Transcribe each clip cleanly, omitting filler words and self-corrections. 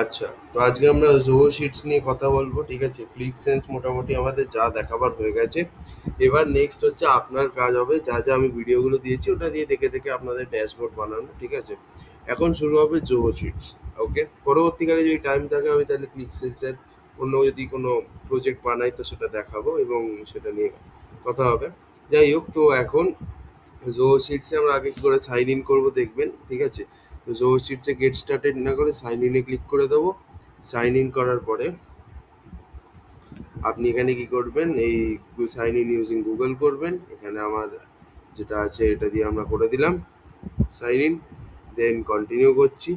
আচ্ছা, তো আজকে আমরা জোহো শিটস নিয়ে কথা বলবো, ঠিক আছে? ক্লিক সেন্স মোটামুটি আমাদের যা দেখাবার হয়ে গেছে। এবার নেক্সট হচ্ছে আপনার কাজ হবে যা যা আমি ভিডিওগুলো দিয়েছি ওটা দিয়ে দেখে দেখে আপনাদের ড্যাশবোর্ড বানানো, ঠিক আছে? এখন শুরু হবে জোহো শিটস। ওকে, পরবর্তীকালে যদি টাইম থাকে আমি তাহলে ক্লিক সেন্সের অন্য যদি কোনো প্রজেক্ট বানাই তো সেটা দেখাবো এবং সেটা নিয়ে কথা হবে। যাই হোক, তো এখন জোহো শিটসে আমরা আগে কি করে সাইন ইন করবো দেখবেন, ঠিক আছে? তো জোহো শিটসে গেট স্টার্টেড না করে সাইন ইনে ক্লিক করে দেবো। সাইন ইন করার পরে আপনি এখানে কি করবেন, এই সাইন ইন ইউজিং গুগল করবেন। এখানে আমার যেটা আছে এটা দিয়ে আমরা করে দিলাম সাইন ইন। দেন কন্টিনিউ করছি।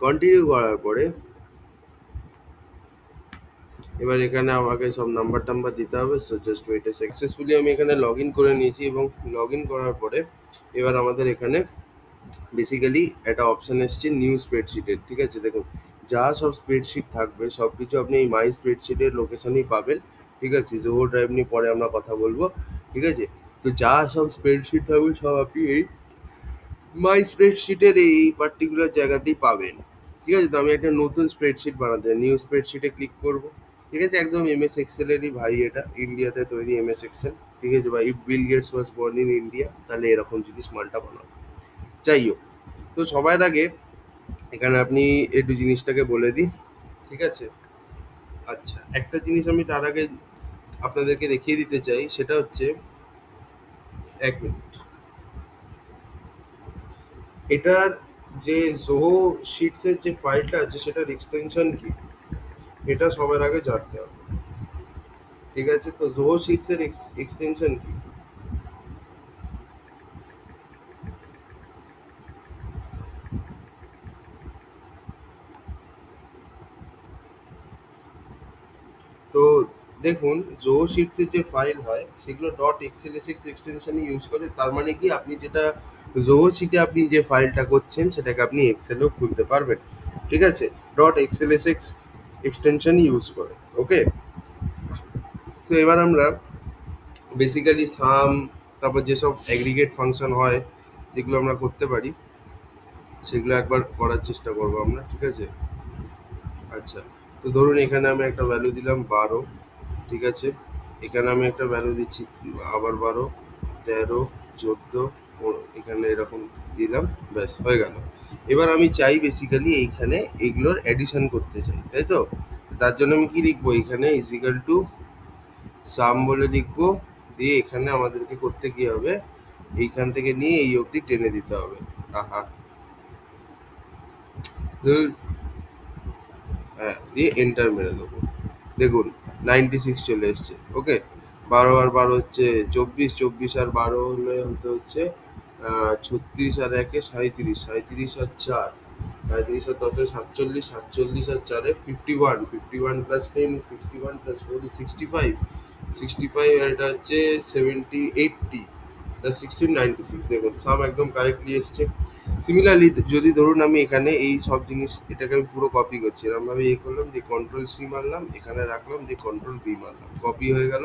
কন্টিনিউ করার পরে এবার এখানে আমাকে সব নাম্বার টাম্বার দিতে হবে। So just wait a successfully আমি এখানে লগ ইন করে নিয়েছি এবং লগ ইন করার পরে এবার আমাদের এখানে বেসিক্যালি একটা অপশন এসছে নিউ স্প্রেডশিটের, ঠিক আছে? দেখুন, যা সব স্প্রেডশিট থাকবে সব কিছু আপনি এই মাই স্প্রেডশিটের লোকেশনেই পাবেন, ঠিক আছে? জোহো ড্রাইভ নিয়ে পরে আমরা কথা বলবো, ঠিক আছে? তো যা সব স্প্রেডশিট থাকবে সব আপনি এই মাই স্প্রেডশিটের এই পার্টিকুলার জায়গাতেই পাবেন, ঠিক আছে? তো আমি একটা নতুন স্প্রেডশিট বানাতে নিউ স্প্রেডশিটে ক্লিক করব, ঠিক আছে? একদম এমএস এক্সেলেরই ভাই, এটা ইন্ডিয়াতে তৈরি এমএস এক্সেল, ঠিক আছে? বা if Bill Gates was born in India তাহলে এরকম জিনিস মালটা বানাতো। যাই হোক, তো সবার আগে এখানে আপনি একটু জিনিসটাকে বলে দিই, ঠিক আছে? আচ্ছা, একটা জিনিস আমি তার আগে আপনাদেরকে দেখিয়ে দিতে চাই, সেটা হচ্ছে 1 মিনিট। এটার যে জোহো শিটসের যে ফাইলটা আছে সেটার এক্সটেনশন কি, এটা সবার আগে জানতে হবে, ঠিক আছে? তো জোহো শিটসের এক্সটেনশন কি? তো দেখুন, জোহো শিটসের যে ফাইল হয় সেগুলো ডট এক্সএলএসএক্স এক্সটেনশনই ইউজ করে। তার মানে কি, আপনি যেটা জোহো শিটে আপনি যে ফাইলটা করছেন সেটাকে আপনি এক্সেলেও খুলতে পারবেন, ঠিক আছে? ডট এক্সএলএসএক্স এক্সটেনশন ইউজ করে। ওকে, তো এবার আমরা বেসিক্যালি সাম, তারপর যেসব অ্যাগ্রিগেট ফাংশন হয় যেগুলো আমরা করতে পারি সেগুলো একবার করার চেষ্টা করবো আমরা, ঠিক আছে? আচ্ছা, তো ধরুন এখানে আমি একটা ভ্যালু দিলাম 12, ঠিক আছে? এখানে আমি একটা ভ্যালু দিচ্ছি আবার 12, 13, 14, এখানে এরকম দিলাম, ব্যাস হয়ে গেল। এবার আমি চাই বেসিক্যালি এইখানে এইগুলোর অ্যাডিশন করতে চাই, তাই তো? তার জন্য আমি কি লিখবো, এখানে ইজিক্যাল টু সাম বলে লিখবো। দিয়ে এখানে আমাদেরকে করতে কি হবে, এইখান থেকে নিয়ে এই অবধি টেনে দিতে হবে। আহা, ধুর। হ্যাঁ, দিয়ে এন্টার মেরে দেবো। দেখুন, 96 চলে এসছে। ওকে, 12 আর 12 হচ্ছে 24, 24 আর 12 হলে হচ্ছে 36 আর 1 37, 37 আর 4, 37 আর 10 47, 47 আর 4 51, 51 প্লাস 10 61 প্লাস 4 65, 65 আর এটা হচ্ছে 70 80 প্লাস 16 96। দেখুন, সাম একদম কারেক্টলি এসছে। সিমিলারলি যদি ধরুন আমি এখানে এই সব জিনিস এটাকে আমি পুরো কপি করছি, এরকমভাবে করলাম, দিয়ে কন্ট্রোল সি মারলাম, এখানে রাখলাম, দিয়ে কন্ট্রোল বি মারলাম, কপি হয়ে গেল।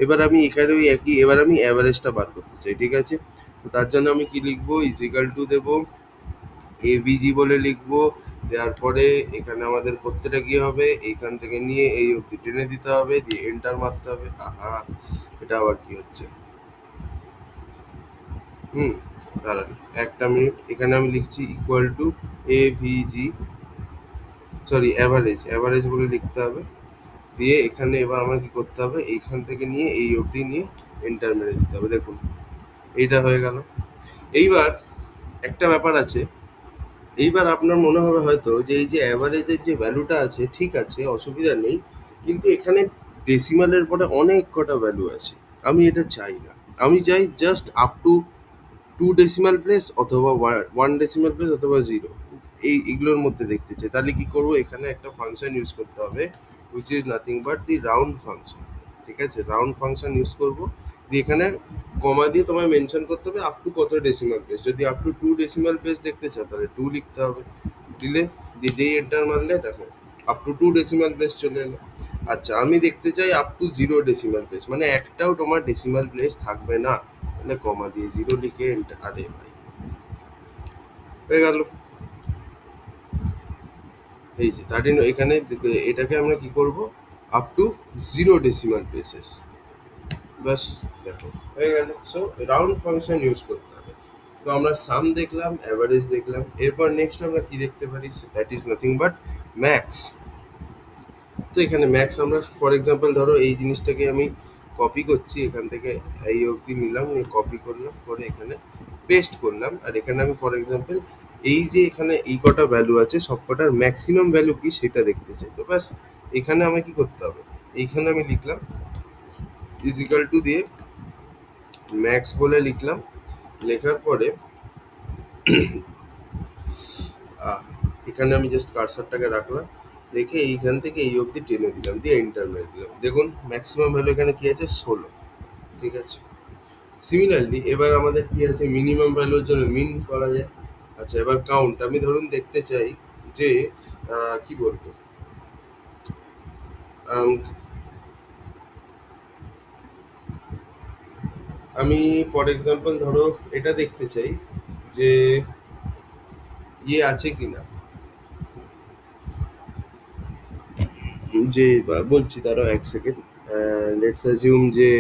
এবার আমি এখানে ওই একই, এবার আমি অ্যাভারেজটা বার করতে চাই, ঠিক আছে? তো তার জন্য আমি কি লিখবো, ইজিক্যাল টু দেবো এভিজি বলে লিখবো। দেওয়ার পরে এখানে আমাদের করতেটা কি হবে, এইখান থেকে নিয়ে এই অবধি টেনে দিতে হবে, দিয়ে এন্টার মারতে হবে। আহা, এটা আবার কি হচ্ছে? হুম, দাঁড়ান 1 মিনিট। এখানে আমি লিখছি equal to AVG, sorry average, average বলে লিখতে হবে। দিয়ে এখানে এবার আমাকে কি করতে হবে, এইখান থেকে নিয়ে এই অবধি নিয়ে এন্টার মেরে দিতে হবে। দেখুন, এইটা হয়ে গেল। এইবার একটা ব্যাপার আছে, এইবার আপনার মনে হবে হয়তো যে এই যে অ্যাভারেজের যে ভ্যালুটা আছে, ঠিক আছে, অসুবিধা নেই, কিন্তু এখানে ডেসিমালের পরে অনেক কটা ভ্যালু আছে। আমি এটা চাই না। আমি চাই just up to 2 decimal place অথবা 1 ডেসিমাল প্লেস অথবা 0, এইগুলোর মধ্যে দেখতে চাই। তাহলে কি করবো, এখানে একটা ফাংশন ইউজ করতে হবে which is nothing but the round function, ঠিক আছে? রাউন্ড ফাংশন ইউজ করবো। দিয়ে এখানে কমা দিয়ে তোমায় মেনশন করতে হবে আপ টু কত ডেসিমাল প্লেস। যদি আপ টু 2 ডেসিমাল প্লেস দেখতে চাও তাহলে 2 লিখতে হবে। দিলে, দিয়ে যেই এন্টার মারলে দেখো আপ টু 2 ডেসিমাল প্লেস চলে এলো। আচ্ছা, আমি দেখতে চাই আপ টু 0 ডেসিমাল প্লেস, মানে একটাও তোমার ডেসিমাল প্লেস থাকবে না, তাহলে কমা দিয়ে 0 লিখে এন্টার। আরে ভাই, হয়ে গেল। এই যে 13 এখানে এটাকে আমরা কি করব, আপ টু 0 ডেসিমাল প্লেসেস। ব্যাস, দেখো হয়ে গেল। সো রাউন্ড ফাংশন ইউজ করতে হবে। তো আমরা সাম দেখলাম, অ্যাভারেজ দেখলাম, এরপর নেক্সট আমরা কি দেখতে পারি, that is nothing but max. তো এখানে ম্যাক্স আমরা ফর এক্সাম্পল ধরো এই জিনিসটাকে আমি কপি করছি, এখান থেকে এই অবধি নিলাম, নিয়ে কপি করলাম, করে এখানে পেস্ট করলাম, আর এখানে আমি ফর এক্সাম্পল এই যে এখানে এই কটা ভ্যালু আছে সব কটার ম্যাক্সিমাম ভ্যালু কি সেটা দেখতে চাই। তো ব্যাস, এখানে আমাকে কি করতে হবে, এইখানে আমি লিখলাম ইজিক্যাল টু দিয়ে ম্যাক্স বলে লিখলাম, লেখার পরে আহ, এখানে আমি জাস্ট কার্সারটাকে রাখলাম, রেখে এইখান থেকে এই অবধি টেনে দিলাম, দিয়ে এন্টার মেরে দিলাম। দেখুন ম্যাক্সিমাম ভ্যালু এখানে কি আছে, 16। ঠিক আছে। সিমিলারলি এবার আমাদের কি আছে, মিনিমাম ভ্যালুর জন্য মিন করা যায়। আচ্ছা, এবার কাউন্ট আমি ধরুন দেখতে চাই যে কি বলবো, আম, আমি ফর এক্সাম্পল ধরো এটা দেখতে চাই যে ইয়ে আছে কিনা, যে বলছি দাঁড়াও এক সেকেন্ড, লেটস অ্যাজিউম যে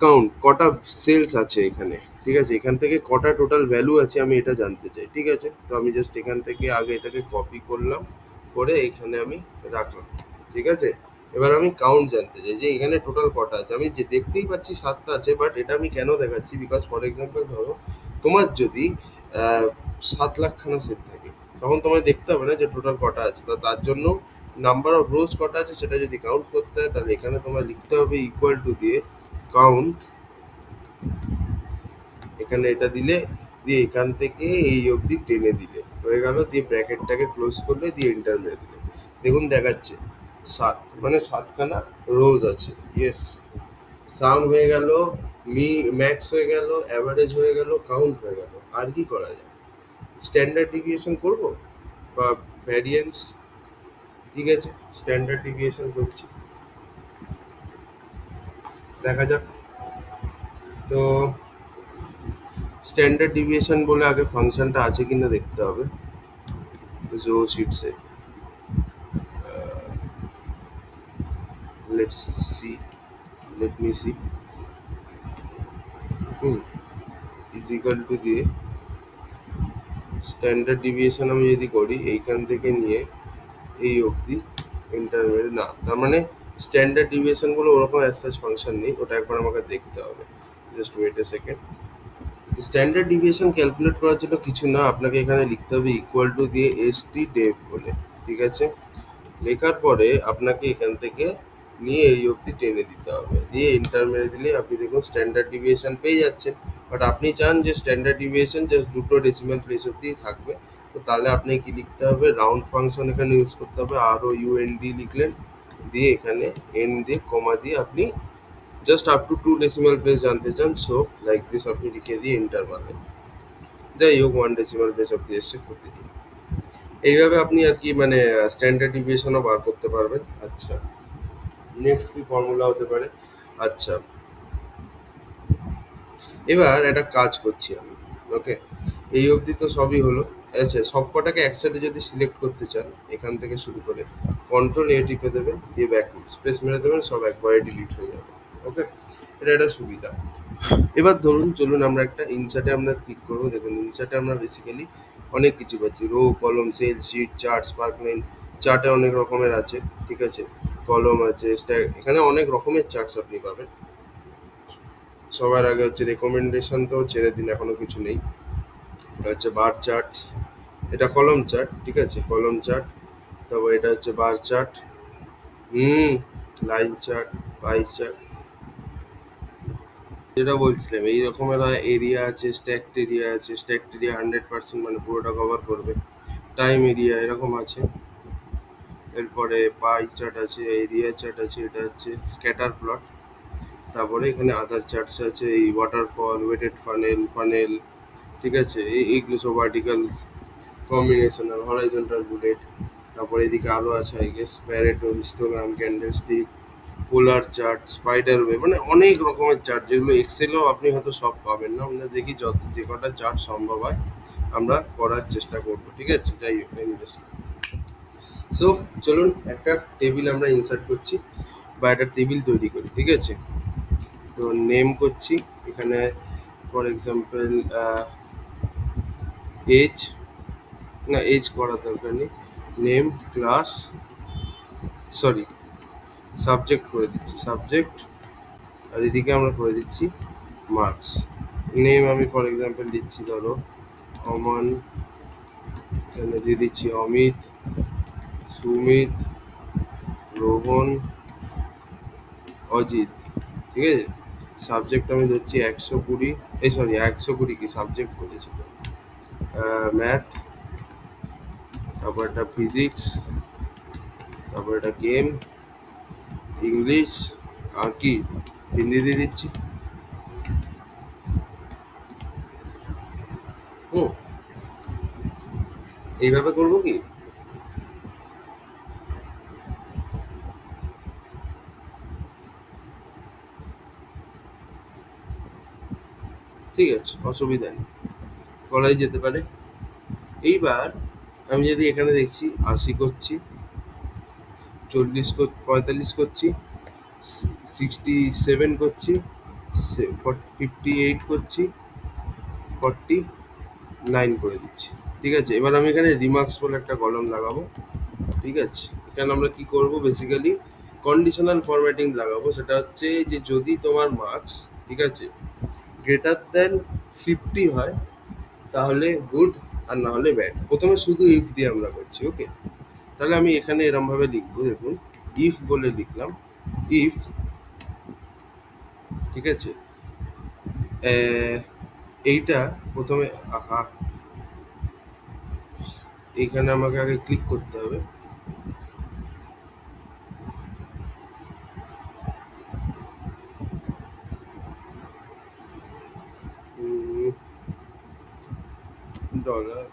কাউন্ট কটা সেলস আছে এখানে। ঠিক আছে, এখান থেকে কটা টোটাল ভ্যালু আছে আমি এটা জানতে চাই। ঠিক আছে, তো আমি জাস্ট এখান থেকে আগে এটাকে কপি করলাম, করে এখানে আমি রাখলাম। ঠিক আছে, এবার আমি কাউন্ট জানতে চাই যে এখানে টোটাল কটা আছে। আমি যে দেখতেই পাচ্ছি 7টা আছে, বাট এটা আমি কেন দেখাচ্ছি, বিকজ ফর এক্সাম্পল ধরো তোমার যদি 7 লাখ খানা সেট থাকে, তখন তোমায় দেখতে হবে না যে টোটাল কটা আছে। তো তার জন্য নাম্বার অফ রোজ কটা আছে সেটা যদি কাউন্ট করতে হয়, তাহলে এখানে তোমায় লিখতে হবে ইকুয়াল টু দিয়ে কাউন্ট, এখানে এটা দিলে, দিয়ে এখান থেকে এই অবধি টেনে দিলে হয়ে গেল, দিয়ে ব্র্যাকেটটাকে ক্লোজ করলে, দিয়ে এন্টার মেরে দিলে, দেখুন দেখাচ্ছে 7, মানে 7খানা রোজ আছে। ইয়েস, সাম হয়ে গেল, মি ম্যাক্স হয়ে গেল, অ্যাভারেজ হয়ে গেল, কাউন্ট হয়ে গেল। আর কি করা যায়, স্ট্যান্ডার্ড ডিভিয়েশন করব বা ভ্যারিয়েন্স। ঠিক আছে, স্ট্যান্ডার্ড ডিভিয়েশন করছি, দেখা যাক। তো স্ট্যান্ডার্ড ডিভিয়েশন বলে আগে ফাংশনটা আছে কিনা দেখতে হবে জো শিটসে। let's see, let me see, hmm, is equal to দিয়ে স্ট্যান্ডার্ড ডিভিয়েশন আমি যদি করি এইখান থেকে নিয়ে এই অবধি ইন্টারভেল না, তার মানে স্ট্যান্ডার্ড ডিভিয়েশনগুলো ওরকম অ্যাজ সাচ ফাংশন নেই, ওটা একবার আমাকে দেখতে হবে। Just wait a second. Standard deviation calculate করার জন্য কিছু না, আপনাকে এখানে লিখতে হবে ইকুয়াল টু দিয়ে এসটি ডেভ বলে। ঠিক আছে, লেখার পরে আপনাকে এখান থেকে নিয়ে এই অবধি টেনে দিতে হবে, দিয়ে এন্টার মেরে দিলে আপনি দেখুন স্ট্যান্ডার্ড ডিভিয়েশন পেয়ে যাচ্ছেন। বাট আপনি চান যে স্ট্যান্ডার্ড ডিভিয়েশন জাস্ট দুটো ডেসিমাল প্লেস অবধি থাকবে, তো তাহলে আপনি কি লিখতে হবে, রাউন্ড ফাংশন এখানে ইউজ করতে হবে, আর ও ইউএনডি লিখলেন, দিয়ে এখানে এন দিয়ে কমা দিয়ে আপনি just up to 2 decimal place জানতে চান, সো লাইক দিস আপনি লিখে দিয়ে এন্টার মারবেন। যাই হোক, 1 ডেসিমাল প্লেস অবধি এসছে প্রতিটি। এইভাবে আপনি আর কি মানে স্ট্যান্ডার্ড ডিভিয়েশনও বার করতে পারবেন। আচ্ছা, নেক্সট কি ফর্মুলা হতে পারে, আচ্ছা এবার একটা কাজ করছি আমি। ওকে, এই অবধি তো সবই হলো। আচ্ছা, সব কটাকে একসাথে যদি সিলেক্ট করতে চান, এখান থেকে শুরু করে কন্ট্রোল এ টিপে দেবেন, দিয়ে ব্যাক স্পেস মেরে দেবেন, সব একবারে ডিলিট হয়ে যাবে। ওকে, এটা একটা সুবিধা। এবার ধরুন চলুন আমরা একটা ইনসার্টে আমরা ক্লিক করবো। দেখুন ইনসার্টে আমরা বেসিক্যালি অনেক কিছু পাচ্ছি, রো, কলম, সেল, শিট, চার্ট, স্পার্কলাইন। চার্টে অনেক রকমের আছে। ঠিক আছে, কলম আছে, এখানে অনেক রকমের চার্টস আপনি পাবেন। সবার আগে হচ্ছে রেকমেন্ডেশন, তো ছেড়ে দিন, এখনো কিছু নেই। এটা হচ্ছে বার চার্টস, এটা কলম চার্ট। ঠিক আছে, কলম চার্ট। তারপর এটা হচ্ছে বার চার্ট, হুম, লাইন চার্ট, পাই চার্ট। যেটা বলছিলাম এই রকমের এরিয়া আছে, স্ট্যাকড এরিয়া আছে, স্ট্যাকড এরিয়া 100% মানে পুরোটা কভার করবে। টাইম এরিয়া এরকম আছে। এরপরে পাই চার্ট আছে, এরিয়া চার্ট আছে, এটা হচ্ছে স্ক্যাটার প্লট। তারপরে এখানে আদার চার্টস আছে, এই ওয়াটারফল, ওয়েটেড ফানেল, ফানেল। ঠিক আছে, এইগুলো সব ভার্টিক্যাল কম্বিনেশনাল, হরাইজন্টাল বুলেট। তারপরে এদিকে আরও আছে I guess Pareto, histogram, candlestick, polar chart, spider web, মানে অনেক রকমের চার্ট, যেগুলো এক্সেলও আপনি হয়তো সব পাবেন না। আমরা দেখি যত যে কটা চার্ট সম্ভব হয় আমরা করার চেষ্টা করব, ঠিক আছে? যাই হোক, সো চলুন একটা টেবিল আমরা ইনসার্ট করছি বা একটা টেবিল তৈরি করি, ঠিক আছে? তো নেম করছি এখানে, ফর এক্সাম্পল এজ, না এজ করার দরকার নেই, নেম ক্লাস, সরি সাবজেক্ট করে দিচ্ছি সাবজেক্ট, আর এদিকে আমরা করে দিচ্ছি মার্কস। নেম আমি ফর এক্সাম্পল দিচ্ছি ধরো অমন, এখানে দিয়ে দিচ্ছি অমিত, সুমিত, রোহন, অজিত, ঠিক আছে? সাবজেক্ট আমি ধরছি 120, এই সরি 120 কি সাবজেক্ট বলেছি তো, ম্যাথ, তারপর একটা ফিজিক্স, তারপর একটা গেম, ইংলিশ, আর কি হিন্দি দিয়ে দিচ্ছি। হুম, এইভাবে করবো কি? ঠিক আছে, অসুবিধা নেই, করাই যেতে পারে। এইবার আমি যদি এখানে দেখছি 80 করছি, 45 করছি, 67 করছি, 58 করছি, 49 করে দিচ্ছি, ঠিক আছে? এবার আমি এখানে রিমার্কস বলে একটা কলম লাগাবো, ঠিক আছে? এখানে আমরা কি করব, বেসিক্যালি কন্ডিশনাল ফরম্যাটিং লাগাবো। সেটা হচ্ছে যে যদি তোমার মার্কস, ঠিক আছে, গ্রেটার দেন 50 হয় তাহলে গুড, আর না হলে ব্যাড। প্রথমে শুধু ইফ দিয়ে আমরা করছি, ওকে? তাহলে আমি এখানে এরম ভাবে লিখবো, দেখুন ইফ বলে লিখলাম, ইফ, ঠিক আছে? এইটা প্রথমে, আহা, এইখানে আমাকে আগে ক্লিক করতে হবে। ডলার,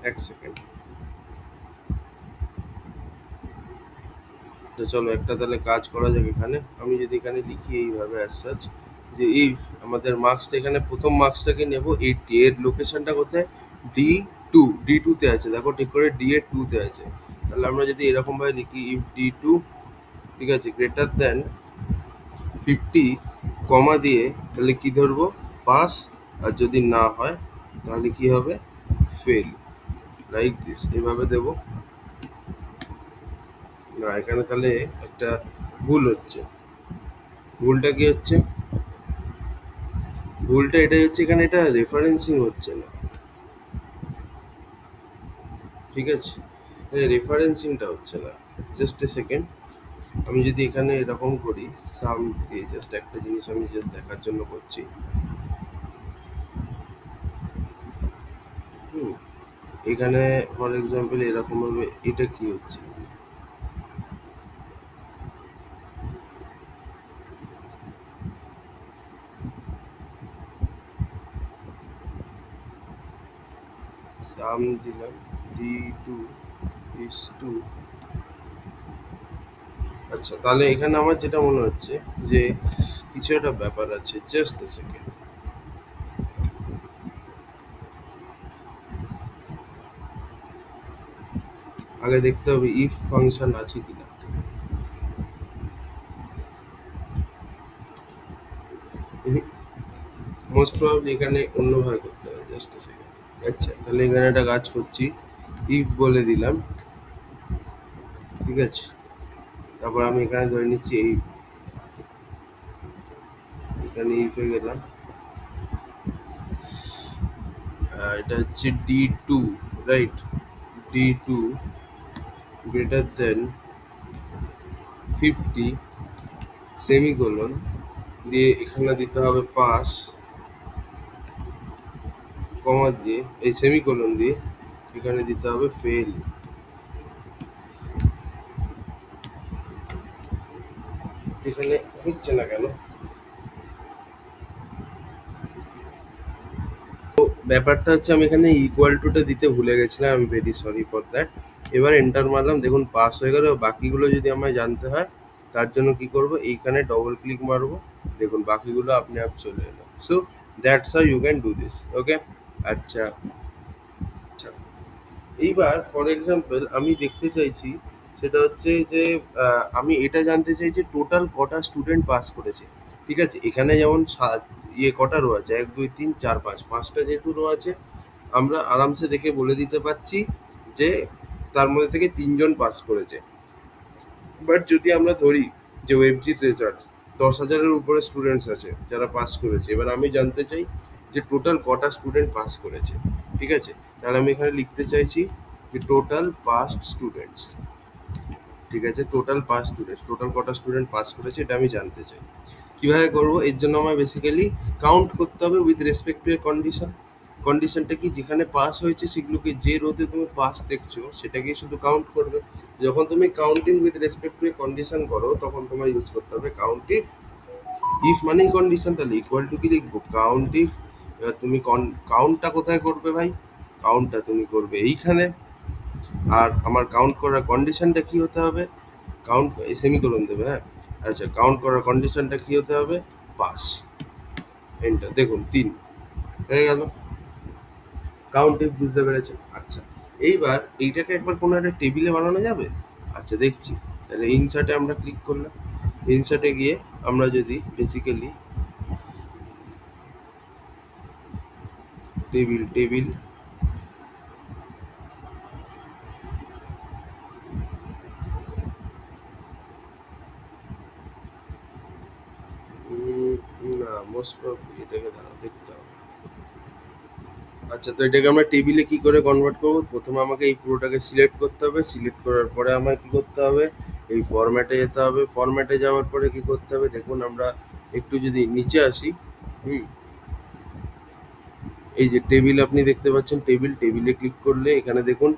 এক সেকেন্ড, চলো একটা তাহলে কাজ করা যাবে। এখানে আমি যদি এখানে লিখি এইভাবে অ্যাজ সাচ, যে ইফ আমাদের মার্কসটা, এখানে প্রথম মার্কসটাকে নেব 80, এর লোকেশনটা কোথায়, D2 তে আছে, দেখো ঠিক করে D2 তে আছে। তাহলে আমরা যদি এরকম ভাবে লিখি ইফ D2, ঠিক আছে, গ্রেটার দেন 50, কমা দিয়ে তাহলে কি ধরবো, পাস, আর যদি না হয় তাহলে কি হবে, ফেল, লাইক দিস, এভাবে দেবো। না, এখানে তাহলে একটা ভুল হচ্ছে। ভুলটা কি হচ্ছে, ভুলটা এটাই হচ্ছে, এখানে এটা রেফারেন্সিং হচ্ছে না, ঠিক আছে? রেফারেন্সিংটা হচ্ছে না। জাস্ট এ সেকেন্ড, আমি যদি এখানে এরকম করি সাম দিয়ে, জাস্ট একটা জিনিস আমি জাস্ট দেখার জন্য করছি। হুম, এখানে ফর এক্সাম্পল এরকম ভাবে এটা কি হচ্ছে, সাম দিলাম D2 is 2, আচ্ছা তাহলে এখানে আমার যেটা মনে হচ্ছে যে কিছু একটা ব্যাপার আছে। জাস্ট এ সেকেন্ড, আগে দেখতে হবে ইফ ফাংশন আছে কিনা। মোস্ট প্রবাবলি এখানে অন্যভাবে করতে হবে। জাস্ট এ সেকেন্ড, আচ্ছা তাহলে এখানে একটা কাজ করছি, ইফ বলে দিলাম, ঠিক আছে? তারপর আমি এখানে ধরে নিচ্ছি এই, এখানে ইফে গেলাম, এটা হচ্ছে D2, right? D2 greater than 50, semicolon দিয়ে এখানে দিতে হবে পাস, কমা দিয়ে এই সেমিকোলন দিয়ে এখানে দিতে হবে ফেল। এখানে হচ্ছে না কেন? ব্যাপারটা হচ্ছে আমি এখানে ইকুয়াল টুটা দিতে ভুলে গেছিলাম, আমি ভেরি সরি ফর দ্যাট। এবার এন্টার মারলাম, দেখুন পাস হয়ে গেল। বাকিগুলো যদি আমায় জানতে হয় তার জন্য কি করব, এইখানে ডবল ক্লিক মারবো, দেখুন বাকিগুলো আপনি আপ চলে এলো। So that's how you can do this. Okay. আচ্ছা। আচ্ছা, এইবার ফর এক্সাম্পল আমি দেখতে চাইছি, সেটা হচ্ছে যে আমি এটা জানতে চাই যে টোটাল কটা স্টুডেন্ট পাস করেছে। ঠিক আছে, এখানে যেমন কটা রো আছে, 1 2 3 4 5, পাঁচটা যেহেতু রো আছে, আমরা আরামসে দেখে বলে দিতে পারছি যে তার মধ্যে থেকে 3জন পাস করেছে। বাট যদি আমরা ধরি যে ওয়েবজিট রেজাল্ট 10,000-এর উপরে স্টুডেন্টস আছে যারা পাস করেছে, এবার আমি জানতে চাই যে টোটাল কটা স্টুডেন্ট পাস করেছে। ঠিক আছে, তাহলে আমি এখানে লিখতে চাইছি যে টোটাল পাস্ট স্টুডেন্টস। ঠিক আছে, টোটাল কটা স্টুডেন্ট পাস করেছে এটা আমি জানতে চাই। কিভাবে করব, এর জন্য আমার বেসিক্যালি কাউন্ট করতে হবে with respect to A condition. কন্ডিশনটা কি, যেখানে পাস হয়েছে সেগুলোকে, যে রোতে তুমি পাস দেখছো সেটাকে শুধু কাউন্ট করবে। যখন তুমি counting with respect to A condition করো তখন তোমার ইউজ করতে হবে কাউন্ট ইফ। ইফ মানেই কন্ডিশন, তাহলে ইকুয়াল টু কি লিখবো, কাউন্ট ইফ। এবার তুমি কাউন্টটা কোথায় করবে ভাই, কাউন্টটা তুমি করবে এইখানে। আর আমার কাউন্ট করার কন্ডিশনটা কি হতে হবে, কাউন্ট সেমিকোলন দেবে, হ্যাঁ। আচ্ছা, কাউন্ট করার কন্ডিশনটা কি হতে হবে, পাস। এন্টার, দেখুন 3 হয়ে গেল। কাউন্ট ইফ বুঝতে পেরেছেন? আচ্ছা, এইবার এইটাকে একবার কোনো একটা টেবিলে বানানো যাবে। আচ্ছা, দেখছি। তাহলে ইনসার্টে আমরা ক্লিক করলাম। ইনসার্টে গিয়ে আমরা যদি বেসিক্যালি টেবিল টেবিল না, মোস্ট প্রবলি এটাকে দাঁড়াও দেখতে হবে। আচ্ছা, তো এটাকে আমরা টেবিলে কি করে কনভার্ট করবো, প্রথমে আমাকে এই পুরোটাকে সিলেক্ট করতে হবে। সিলেক্ট করার পরে আমায় কি করতে হবে, এই ফরম্যাটে যেতে হবে। ফরম্যাটে যাওয়ার পরে কি করতে হবে, দেখুন আমরা একটু যদি নিচে আসি, হুম, এই যে টেবিল আপনি দেখতে পাচ্ছেন, টেবিলে ক্লিক করলে এখানে দেখুন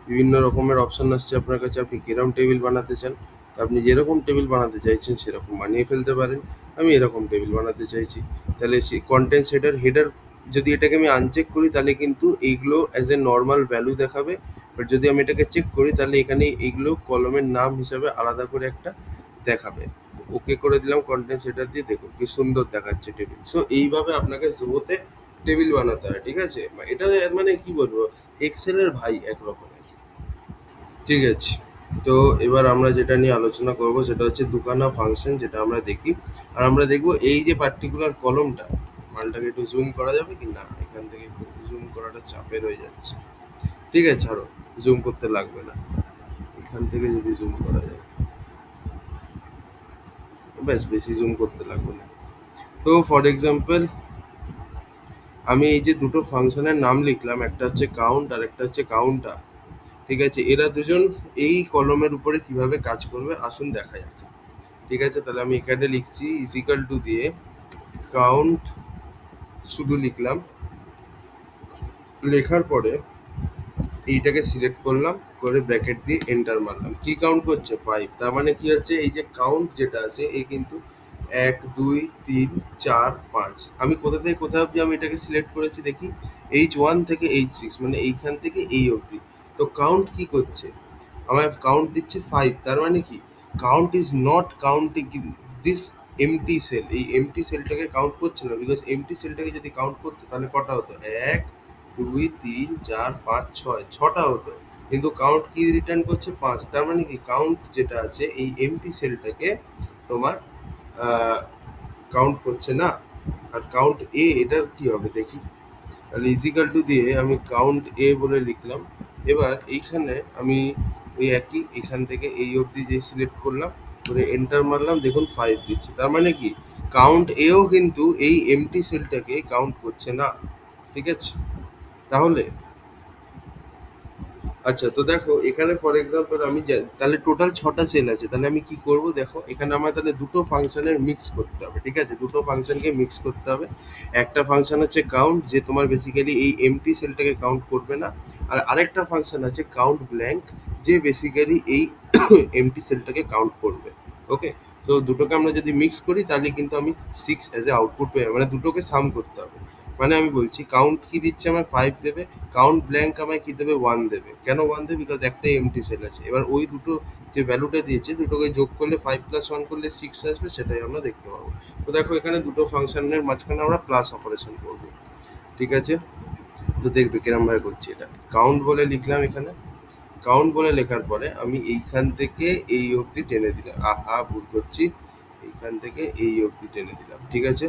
বিভিন্ন রকমের অপশন আসছে আপনার কাছে। আপনি কিরকম টেবিল বানাতে চান, তো আপনি যেরকম টেবিল বানাতে চাইছেন সেরকম বানিয়ে ফেলতে পারেন। আমি এরকম টেবিল বানাতে চাইছি। তাহলে সেই কন্টেন্টস হেডার যদি এটাকে আমি আনচেক করি তাহলে কিন্তু এইগুলো অ্যাজ এ নর্মাল ভ্যালু দেখাবে। বাট যদি আমি এটাকে চেক করি তাহলে এখানে এইগুলো কলমের নাম হিসাবে আলাদা করে একটা দেখাবে। ওকে করে দিলাম কন্টেন্টস হেডার দিয়ে, দেখুন কি সুন্দর দেখাচ্ছে টেবিল। সো এইভাবে আপনাকে জোতে টেবিল বানাতে হয়। ঠিক আছে, এটা মানে কি বলবো, এক্সেলের ভাই এক রকমের। ঠিক আছে, তো এবার আমরা যেটা নিয়ে আলোচনা করব সেটা হচ্ছে দুখানা ফাংশন, যেটা আমরা দেখি। আর আমরা দেখব এই যে পার্টিকুলার কলমটা, মালটাকে একটু জুম করা যাবে কি না, এখান থেকে জুম করাটা চাপের হয়ে যাচ্ছে। ঠিক আছে, ছাড়ো, জুম করতে লাগবে না। এখান থেকে যদি জুম করা যায়, ব্যাস, বেশি জুম করতে লাগবে না। তো ফর এক্সাম্পল আমি এই যে দুটো ফাংশনের নাম লিখলাম, একটা হচ্ছে কাউন্ট আর একটা হচ্ছে কাউন্টার। ঠিক আছে, এরা দুজন এই কলমের উপরে কিভাবে কাজ করবে আসুন দেখা যাক। ঠিক আছে, তাহলে আমি এখানে লিখছি ইজিক্যাল টু দিয়ে কাউন্ট, শুধু লিখলাম। লেখার পরে এইটাকে সিলেক্ট করলাম, করে ব্র্যাকেট দিয়ে এন্টার মারলাম। কি কাউন্ট করছে, 5। তার মানে কি হচ্ছে, এই যে কাউন্ট যেটা আছে এই কিন্তু 1 2 3 4 5। আমি কোথা থেকে কোথায় অবধি আমি এটাকে সিলেক্ট করেছি দেখি, H1 থেকে H6, মানে এইখান থেকে এই অবধি। তো কাউন্ট কি করছে, আমার কাউন্ট দিচ্ছে 5। তার মানে কি, count is not counting this empty cell. এই এমটি সেলটাকে কাউন্ট করছে না, বিকজ এমটি সেলটাকে যদি কাউন্ট করতো তাহলে কটা হতো, 1 2 3 4 5 6, ছটা হতো। কিন্তু কাউন্ট কি রিটার্ন করছে, 5। তার মানে কি, কাউন্ট যেটা আছে এই এমটি সেলটাকে তোমার কাউন্ট করছে না। আর কাউন্ট এটার কি হবে দেখি, তাহলে ইজিক্যাল টু দিয়ে আমি কাউন্ট বলে লিখলাম। এবার এইখানে আমি ওই একই এখান থেকে এই অবধি যে সিলেক্ট করলাম, করে এন্টার মারলাম, দেখুন 5 দিচ্ছে। তার মানে কি, কাউন্ট কিন্তু এই এমটি সেলটাকে কাউন্ট করছে না। ঠিক আছে, তাহলে আচ্ছা, তো দেখো এখানে ফর এক্সাম্পল আমি তাহলে টোটাল 6টা সেল আছে। তাহলে আমি কি করব, দেখো এখানে আমার তাহলে দুটো ফাংশনের মিক্স করতে হবে। ঠিক আছে, দুটো ফাংশনকে মিক্স করতে হবে। একটা ফাংশন হচ্ছে কাউন্ট, যে তোমার বেসিক্যালি এই এমটি সেলটাকে কাউন্ট করবে না। আর আরেকটা ফাংশন আছে কাউন্ট ব্ল্যাঙ্ক, যে বেসিক্যালি এই এমটি সেলটাকে কাউন্ট করবে। ওকে, তো দুটোকে আমরা যদি মিক্স করি তাহলে কিন্তু আমি 6 অ্যাজ এ আউটপুট পেয়ে, মানে দুটোকে সাম করতে হবে। মানে আমি বলছি কাউন্ট কি দিচ্ছে আমার 5 দেবে, কাউন্ট ব্ল্যাঙ্ক আমায় কি দেবে 1 দেবে। কেন 1 দেবে? বিকজ একটাই এমটি সেল আছে। এবার ওই দুটো যে ভ্যালুটা দিয়েছে দুটোকে যোগ করলে 5 প্লাস 1 করলে 6 আসবে, সেটাই আমরা দেখতে পাবো। তো দেখো এখানে দুটো ফাংশনের মাঝখানে আমরা প্লাস অপারেশন করবো, ঠিক আছে? তো দেখবে কিরম ভাবে করছি এটা। কাউন্ট বলে লিখলাম এখানে, কাউন্ট বলে লেখার পরে আমি এইখান থেকে এই অবধি টেনে দিলাম, আহা ভুল করছি, এইখান থেকে এই অবধি টেনে দিলাম, ঠিক আছে?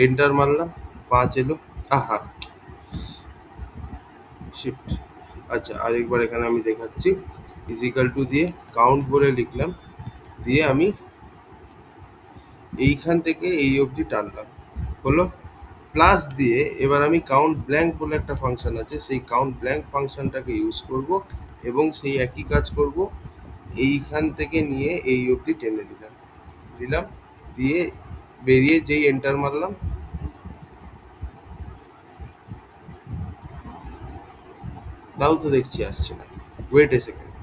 এন্টার মারলাম, 5 এলো, আহা শিফট। আচ্ছা আরেকবার এখানে আমি দেখাচ্ছি, ইজিক্যাল টু দিয়ে কাউন্ট বলে লিখলাম, দিয়ে আমি এইখান থেকে এই অবধি টানলাম, হলো। প্লাস দিয়ে এবার আমি কাউন্ট ব্ল্যাঙ্ক বলে একটা ফাংশন আছে, সেই কাউন্ট ব্ল্যাঙ্ক ফাংশনটাকে ইউজ করব এবং সেই একই কাজ করব, এইখান থেকে নিয়ে এই অবধি টেনে দিলাম, দিলাম, দিয়ে বেরিয়ে যেই এন্টার মারলাম, তাও তো দেখছি আসছে না। ওয়েট এ সেকেন্ড,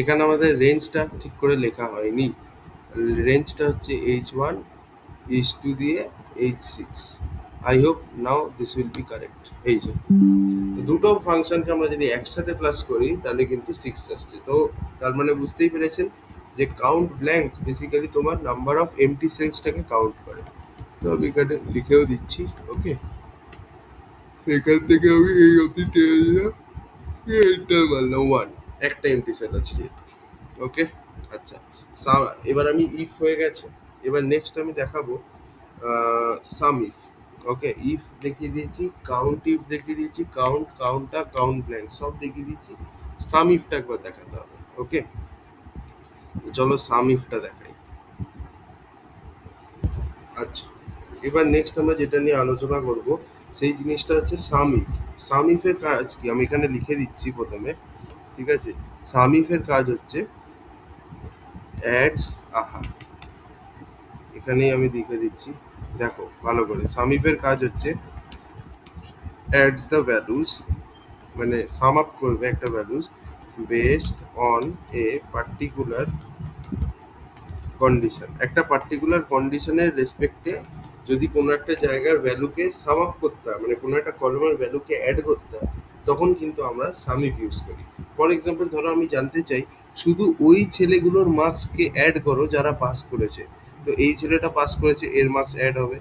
এখানে আমাদের রেঞ্জটা ঠিক করে লেখা হয়নি। রেঞ্জটা হচ্ছে H1 H2 দিয়ে H6। I hope now this will be correct. এই যে তো দুটো ফাংশনকে আমরা যদি একসাথে প্লাস করি তাহলে কিন্তু 6 আসছে। তো তার মানে বুঝতেই পেরেছেন যে কাউন্ট ব্ল্যাঙ্ক বেসিক্যালি তোমার নাম্বার অফ এমটি সেলসটাকে কাউন্ট করে। তো আমি এখানে লিখেও দিচ্ছি, ওকে। সেখান থেকে আমি এই অবধি টেনে দিলাম, এন্টার মারলাম, 1, একটা এমটি সেল আছে যেহেতু, ওকে। আচ্ছা, এবার আমি ইফ হয়ে গেছে, এবার নেক্সট আমি দেখাবো সাম ইফ। ওকে, ইফ দেখিয়ে দিয়েছি, কাউন্ট ইফ দেখিয়ে দিয়েছি, কাউন্ট কাউন্টটা কাউন্ট ব্ল্যাঙ্ক সব দেখিয়ে দিয়েছি, সাম ইফটা একবার দেখাতে হবে, ওকে। চলো সাম ইফটা দেখাই। আচ্ছা, এবার নেক্সট আমরা যেটা নিয়ে আলোচনা করব সেই জিনিসটা হচ্ছে সাম ইফ। সাম ইফের কাজ কি আমি এখানে লিখে দিচ্ছি প্রথমে, ঠিক আছে? সাম ইফের কাজ হচ্ছে অ্যাডস, আহা এখানেই আমি লিখে দিচ্ছি, দেখো ভালো করে। সাম ইফের কাজ হচ্ছে অ্যাডস দ্য ভ্যালুজ, মানে সাম আপ করবে একটা values based on a particular condition. একটা পার্টিকুলার কন্ডিশনের রেসপেক্টে যদি কোনো একটা জায়গার ভ্যালুকে সাম আপ করতে হয়, মানে কোনো একটা কলমের ভ্যালুকে অ্যাড করতে হয়, তখন কিন্তু আমরা সাম ইফ ইউজ করি। ফর এক্সাম্পল ধরো আমি জানতে চাই শুধু ওই ছেলেগুলোর মার্কসকে অ্যাড করো যারা পাস করেছে। তো এই ছেলেটা পাস করেছে, এর মার্কস অ্যাড হবে।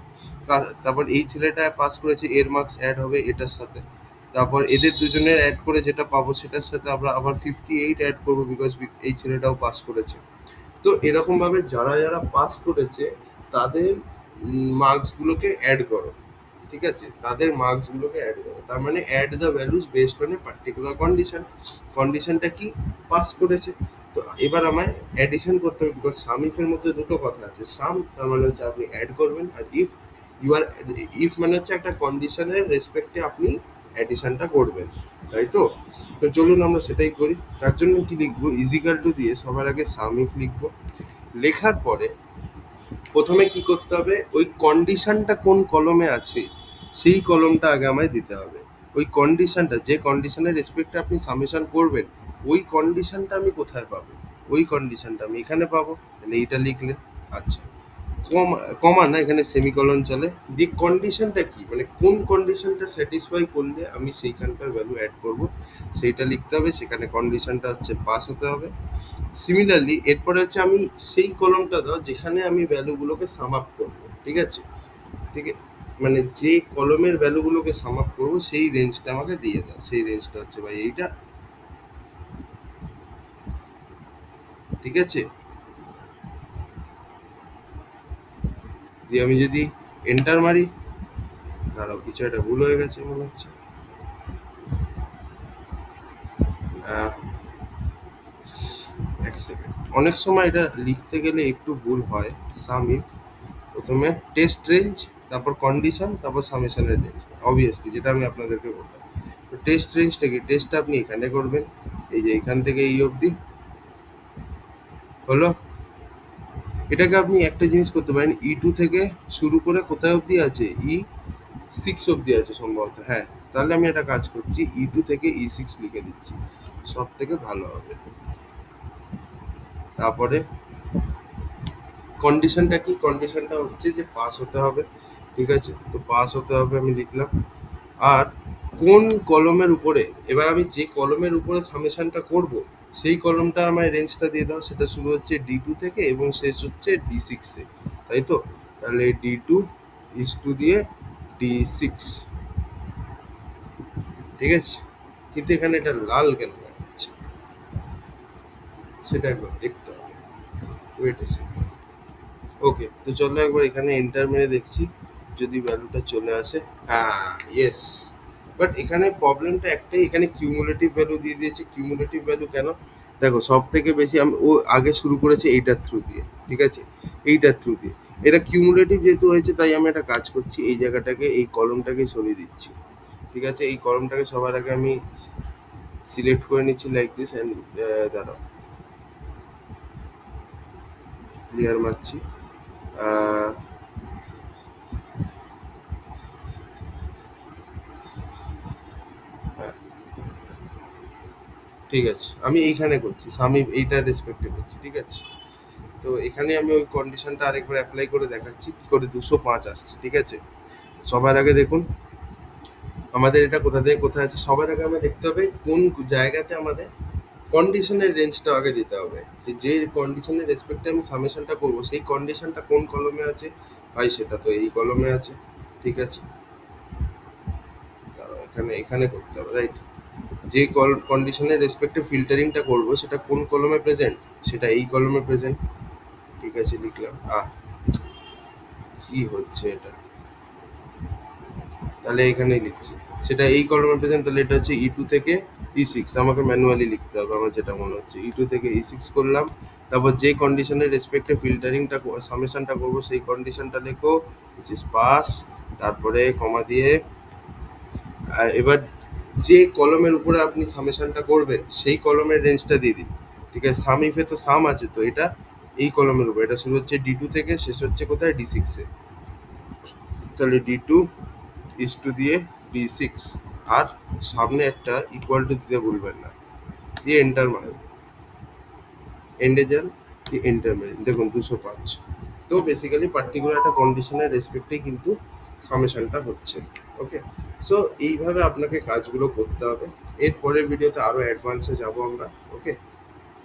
তারপর এই ছেলেটা পাস করেছে, এর মার্কস অ্যাড হবে এটার সাথে। তারপর এদের দুজনের অ্যাড করে যেটা পাবো সেটার সাথে আমরা আবার 58 অ্যাড করবো, বিকজ এই ছেলেটাও পাস করেছে। তো এরকম ভাবে যারা যারা পাস করেছে তাদের মার্কসগুলোকে অ্যাড করো, ঠিক আছে? তাদের মার্কসগুলোকে অ্যাড করো, তার মানে add the values based on a particular condition. কন্ডিশনটা কি? পাস করেছে। তো এবার আমায় অ্যাডিশন করতে হবে, বিকজ সাম ইফের মধ্যে দুটো কথা আছে। সাম তার মানে হচ্ছে আপনি অ্যাড করবেন, আর ইফ ইউ আর, ইফ মানে হচ্ছে একটা কন্ডিশনের রেসপেক্টে আপনি অ্যাডিশনটা করবেন, তাই তো? তো চলুন আমরা সেটাই করি। তার জন্য কি লিখবো, ইজিক্যাল টু দিয়ে সবার আগে সাম ইফ লিখবো। লেখার পরে প্রথমে কি করতে হবে, ওই কন্ডিশনটা কোন কলমে আছে সেই কলমটা আগে আমায় দিতে হবে। ওই কন্ডিশনটা, যে কন্ডিশনের রেসপেক্টে আপনি সামেশন করবেন, ওই কন্ডিশনটা আমি কোথায় পাবো? ওই কন্ডিশনটা আমি এখানে পাবো, মানে এইটা লিখলেন। আচ্ছা, কমা, কমা না, এখানে সেমিকলন চলে। দি কন্ডিশনটা কি, মানে কোন কন্ডিশনটা স্যাটিসফাই করলে আমি সেইখানকার ভ্যালু অ্যাড করব সেইটা লিখতে হবে। সেখানে কন্ডিশনটা হচ্ছে পাস হতে হবে। সিমিলারলি এরপরে হচ্ছে আমি সেই কলমটা দাও যেখানে আমি ভ্যালুগুলোকে সাম আপ করবো, ঠিক আছে? ঠিক আছে, মানে যে কলমের ভ্যালুগুলোকে সাম আপ করবো সেই রেঞ্জটা আমাকে দিয়ে দাও। সেই রেঞ্জটা হচ্ছে ভাই এইটা, ঠিক আছে? দিয়ে আমি যদি এন্টার মারি, দাঁড়াও কিছু একটা ভুল হয়ে গেছে মনে হচ্ছে। আহ, এক সেকেন্ড, অনেক সময় এটা লিখতে গেলে একটু ভুল হয়। সাম ইফ, প্রথমে টেস্ট রেঞ্জ, তারপর কন্ডিশন, তারপর সামেশনের রেঞ্জ, অবভিয়াসলি যেটা আমি আপনাদেরকে বললাম। তো টেস্ট রেঞ্জটা কি, টেস্টটা আপনি এখানে করবেন, এই যে এখান থেকে এই অবধি, হলো। এটাকে আপনি একটা জিনিস করতে পারেন, E2 থেকে শুরু করে কোথায় অবধি আছে, E6 অবধি আছে সম্ভবত, হ্যাঁ। তাহলে আমি একটা কাজ করছি, E2 থেকে E6 লিখে দিচ্ছি, সব থেকে ভালো হবে। তারপরে কন্ডিশনটা কি, কন্ডিশনটা হচ্ছে যে পাস হতে হবে। ঠিক আছে, তো পাস হতে হবে আমি লিখলাম। আর কোন কলমের উপরে, এবার আমি যে কলমের উপরে সামেশনটা করব সেই কলমটা আমার রেঞ্জটা দিয়ে দাও, সেটা শুরু হচ্ছে D2 থেকে এবং শেষ হচ্ছে D6 এ, তাই তো? তাহলে D2 is 2 দিয়ে D6, ঠিক আছে? কিন্তু এখানে এটা লাল কেন দেখাচ্ছে সেটা একবার দেখতে হবে। Wait a second. ওকে, তো চলো একবার এখানে এন্টার মেরে দেখছি যদি ভ্যালুটা চলে আসে। হ্যাঁ, ইয়েস। বাট এখানে প্রবলেমটা একটাই, এখানে কিউমুলেটিভ ভ্যালু দিয়ে দিয়েছে। কিউমুলেটিভ ভ্যালু কেন? দেখো, সব থেকে বেশি আমি ও আগে শুরু করেছে এইটার থ্রু দিয়ে, ঠিক আছে, এইটার থ্রু দিয়ে। এটা কিউমুলেটিভ যেহেতু হয়েছে তাই আমি একটা কাজ করছি, এই জায়গাটাকে, এই কলমটাকে সরিয়ে দিচ্ছি, ঠিক আছে? এই কলমটাকে সবার আগে আমি সিলেক্ট করে নিচ্ছি লাইক দিস অ্যান্ড দাঁড়াও, ক্লিয়ার মারছি। আহ, হ্যাঁ, ঠিক আছে, আমি এইখানে করছি, আমি এইটা রেসপেক্টে করছি, ঠিক আছে? তো এখানে আমি ওই কন্ডিশনটা আরেকবার অ্যাপ্লাই করে দেখাচ্ছি কি করে 205 আসছে, ঠিক আছে? সবার আগে দেখুন আমাদের এটা কোথা থেকে কোথায় আছে। সবার আগে আমরা দেখতে হবে কোন জায়গাতে আমাদের কন্ডিশনের রেঞ্জটা আগে দিতে হবে, যে যে কন্ডিশনের রেসপেক্টে আমি সামেশনটা করব সেই কন্ডিশনটা কোন কলমে আছে। ভাই সেটা তো এই কলমে আছে, ঠিক আছে? দাঁড়াও, এখানে এখানে করতে হবে, রাইট? যে কন্ডিশনের রেসপেক্টে ফিল্টারিংটা করব সেটা কোন কলমে প্রেজেন্ট, সেটা এই কলমে প্রেজেন্ট, ঠিক আছে, লিখলাম। কি হচ্ছে এটা, তাহলে এখানেই লিখছি সেটা এই কলমে প্রেজেন্ট, তাহলে এটা হচ্ছে E2 থেকে E6, আমাকে ম্যানুয়ালি লিখতে হবে, আমার যেটা মনে হচ্ছে E2 থেকে E6 করলাম। তারপর যে কন্ডিশনের রেসপেক্টে ফিল্টারিংটা সামেশনটা করবো সেই কন্ডিশনটা লেখো, which is পাস, তারপরে কমা দিয়ে এবার যে কলমের উপরে আপনি সামেশনটা করবেন সেই কলমের রেঞ্জটা দিয়ে দিন, ঠিক আছে? সাম ইফে তো সাম আছে, তো এটা এই কলমের উপর, এটা শুরু হচ্ছে D2 থেকে শেষ হচ্ছে কোথায়, D6 এ। তাহলে D2 is 2 দিয়ে D6, আর সামনে একটা ইকুয়াল টু দিতে ভুলবেন না, দিয়ে এন্টার মারেন, এন্ডে যান, দিয়ে এন্টার মারেন, দেখুন 205। তো বেসিক্যালি পার্টিকুলার একটা কন্ডিশনের রেসপেক্টেই কিন্তু সামেশনটা হচ্ছে। ওকে, সো এইভাবে আপনাকে কাজগুলো করতে হবে। এর পরের ভিডিওতে আরও অ্যাডভান্সে যাব আমরা। ওকে।